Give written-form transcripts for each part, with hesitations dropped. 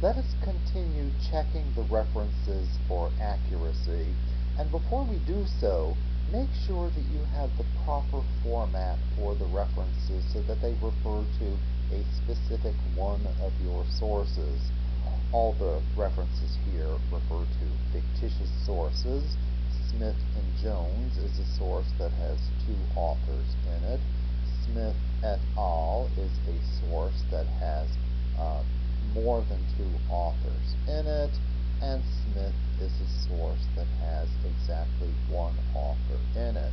Let us continue checking the references for accuracy, and before we do so, make sure that you have the proper format for the references so that they refer to a specific one of your sources. All the references here refer to fictitious sources. Smith and Jones is a source that has two authors in it. Smith et al. Is a source that has more than two authors in it, and Smith is a source that has exactly one author in it.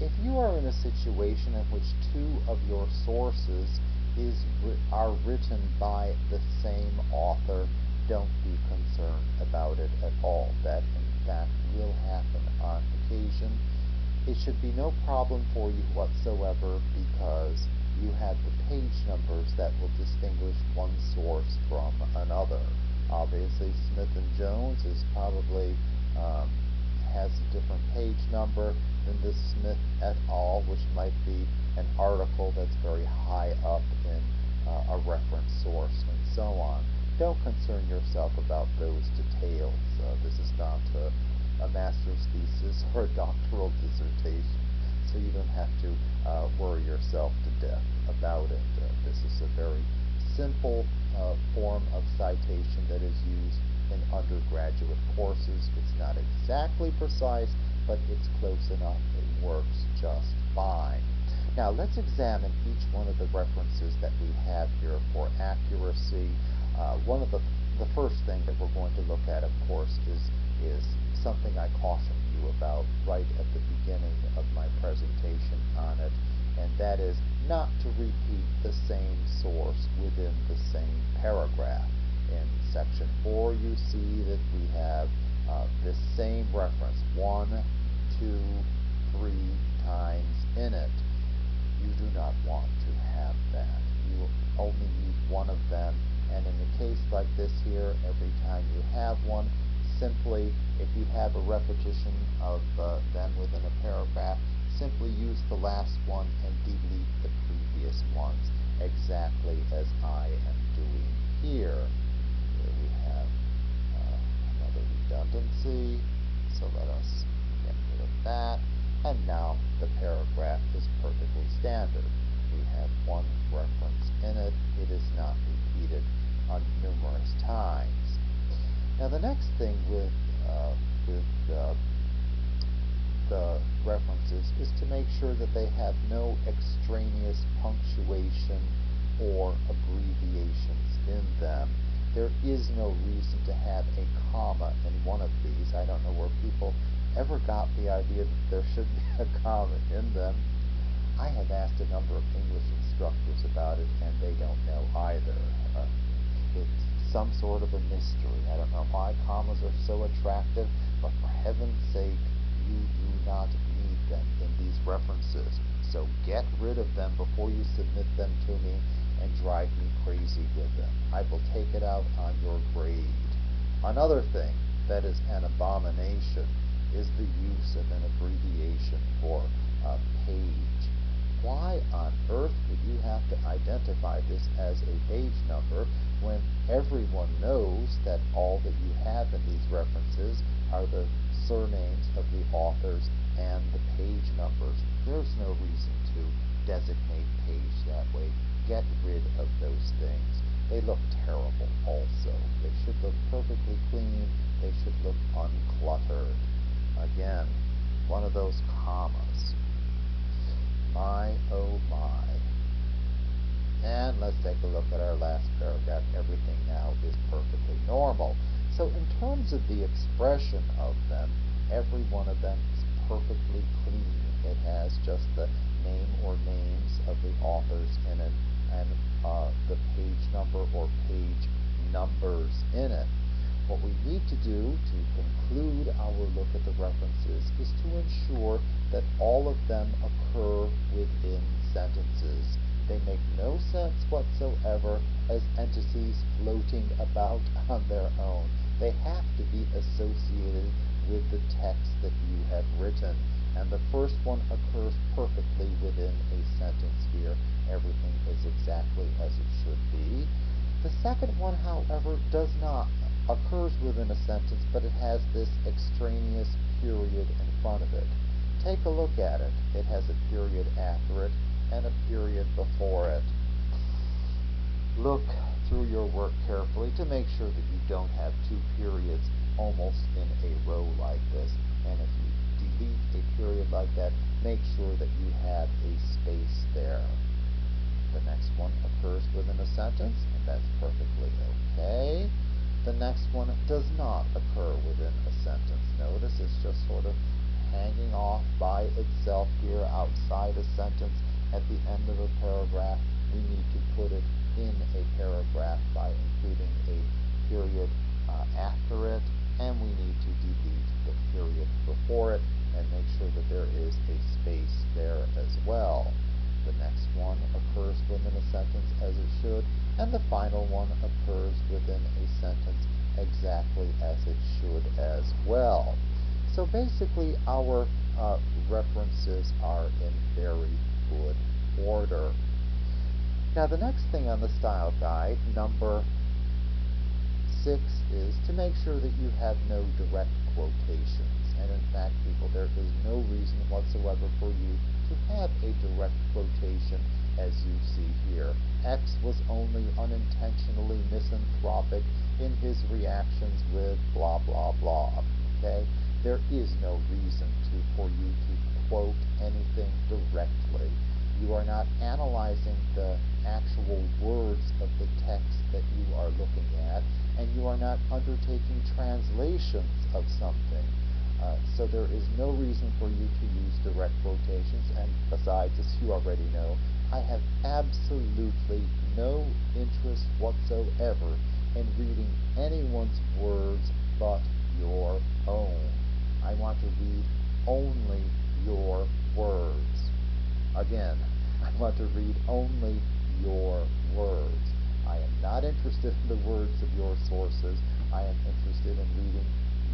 If you are in a situation in which two of your sources are written by the same author, don't be concerned about it at all. That, in fact, will happen on occasion. It should be no problem for you whatsoever because you have the page numbers that will distinguish one source from another. Obviously, Smith and Jones is probably has a different page number than this Smith et al., which might be an article that's very high up in a reference source and so on. Don't concern yourself about those details. This is not a master's thesis or a doctoral dissertation, so you don't have to worry yourself to death about it. This is a very simple form of citation that is used in undergraduate courses. It's not exactly precise, but it's close enough. It works just fine. Now let's examine each one of the references that we have here for accuracy. One of the first thing that we're going to look at, of course, is something I cautioned you about right at the beginning of my presentation on it, and that is not to repeat the same source within the same paragraph. In section 4, you see that we have this same reference 1, 2, 3 times in it. You do not want to have that. You only need one of them, and in a case like this here, every time you have one, simply, if you have a repetition of them within a paragraph, simply use the last one and delete the previous ones, exactly as I am doing here. Here we have another redundancy, so let us get rid of that. And now the paragraph is perfectly standard. We have one reference in it. It is not repeated numerous times. Now the next thing with the references is to make sure that they have no extraneous punctuation or abbreviations in them. There is no reason to have a comma in one of these. I don't know where people ever got the idea that there should be a comma in them. I have asked a number of English instructors about it, and they don't know either. It's some sort of a mystery. I don't know why commas are so attractive, but for heaven's sake, you do not need them in these references. So get rid of them before you submit them to me and drive me crazy with them. I will take it out on your grade. Another thing that is an abomination is the use of an abbreviation for page. Why on earth would you have to identify this as a page number when everyone knows that all that you have in these references are the surnames of the authors and the page numbers? There's no reason to designate page that way. Get rid of those things. They look terrible also. They should look perfectly clean. They should look uncluttered. Again, one of those commas. My, oh my. And let's take a look at our last paragraph. Everything now is perfectly normal. So in terms of the expression of them, every one of them is perfectly clean. It has just the name or names of the authors in it and the page number or page numbers in it. What we need to do to conclude our look at the references is to ensure that all of them occur within sentences. They make no sense whatsoever as entities floating about on their own. They have to be associated with the text that you have written. And the first one occurs perfectly within a sentence here. Everything is exactly as it should be. The second one, however, does not, occurs within a sentence, but it has this extraneous period in front of it. Take a look at it. It has a period after it and a period before it. Look through your work carefully to make sure that you don't have two periods almost in a row like this. And if you delete a period like that, make sure that you have a space there. The next one occurs within a sentence, and that's perfectly okay. The next one does not occur within a sentence. Notice it's just sort of hanging off by itself here outside a sentence at the end of a paragraph. We need to put it in a paragraph by including a period after it, and we need to delete the period before it and make sure that there is a space there as well. The next one occurs within a sentence as it should, and the final one occurs within a sentence exactly as it should as well. So basically our references are in very good order. Now the next thing on the style guide, number 6, is to make sure that you have no direct quotations. And in fact, people, there is no reason whatsoever for you to have a direct quotation as you see here. X was only unintentionally misanthropic in his reactions with blah blah blah. Okay? There is no reason for you to quote anything directly. You are not analyzing the actual words of the text that you are looking at, and you are not undertaking translations of something. So there is no reason for you to use direct quotations, and besides, as you already know, I have absolutely no interest whatsoever in reading anyone's words but your own. I want to read only your words. Again, I want to read only your words. I am not interested in the words of your sources. I am interested in reading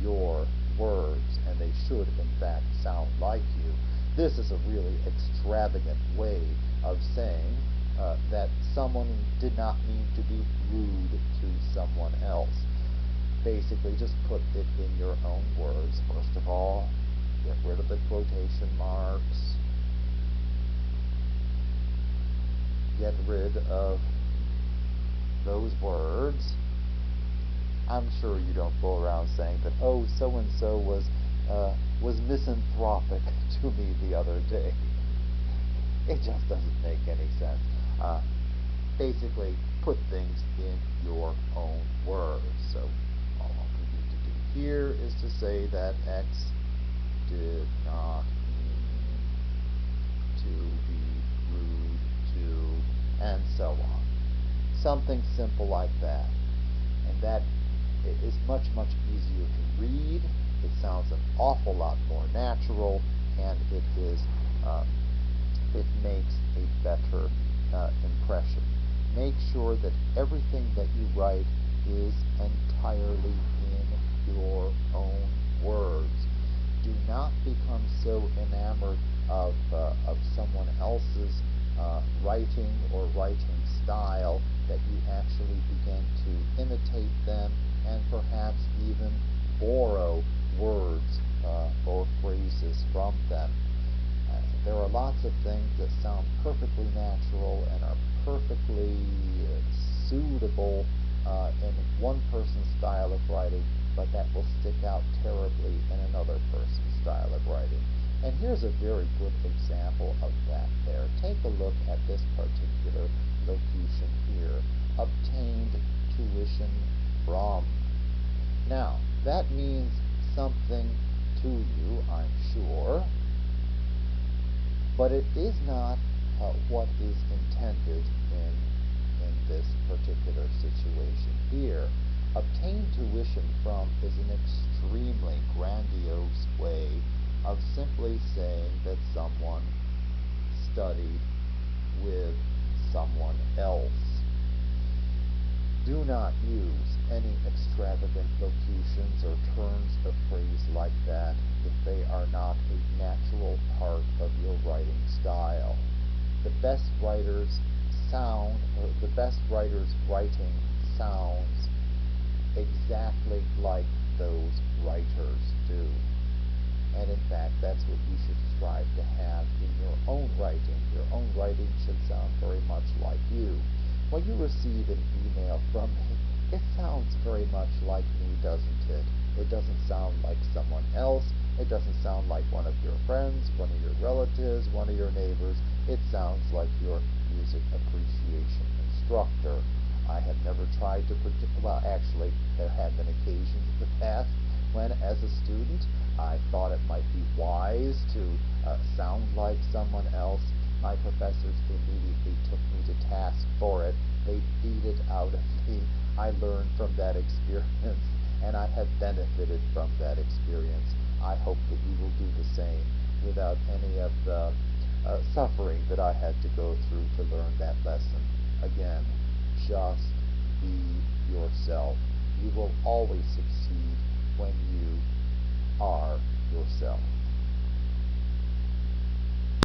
your words, and they should, in fact, sound like you. This is a really extravagant way of saying that someone did not mean to be rude to someone else. Basically, just put it in your own words. First of all, get rid of the quotation marks. Get rid of those words. I'm sure you don't go around saying that, oh, so-and-so was misanthropic to me the other day. It just doesn't make any sense. Basically, put things in your own words. So all we need to do here is to say that X did not mean to be rude to, and so on. Something simple like that. And that is much, much easier to read. It sounds an awful lot more natural, and it makes a better impression. Make sure that everything that you write is entirely in your own words. Do not become so enamored of someone else's writing or writing style that you actually begin to imitate them and perhaps even borrow words or phrases from them. There are lots of things that sound perfectly natural and are perfectly suitable in one person's style of writing, but that will stick out terribly in another person's style of writing. And here's a very good example of that there. Take a look at this particular locution here. Obtained tuition from. Now, that means something to you, I'm sure, but it is not what is intended in this particular situation here. Obtained tuition from is an extremely grandiose way of simply saying that someone studied with someone else. Do not use any extravagant locutions or turns of phrase like that if they are not a natural part of your writing style. The best writers writing sounds exactly like those writers do. And in fact, that's what you should strive to have in your own writing. Your own writing should sound very much like you. When you receive an email from me, it sounds very much like me, doesn't it? It doesn't sound like someone else. It doesn't sound like one of your friends, one of your relatives, one of your neighbors. It sounds like your music appreciation instructor. I have never tried to predict, well, actually, there have been occasions in the past when, as a student, I thought it might be wise to sound like someone else. My professors immediately took me to task for it. They beat it out of me. I learned from that experience, and I have benefited from that experience. I hope that you will do the same without any of the suffering that I had to go through to learn that lesson. Again, just be yourself. You will always succeed when you are yourself.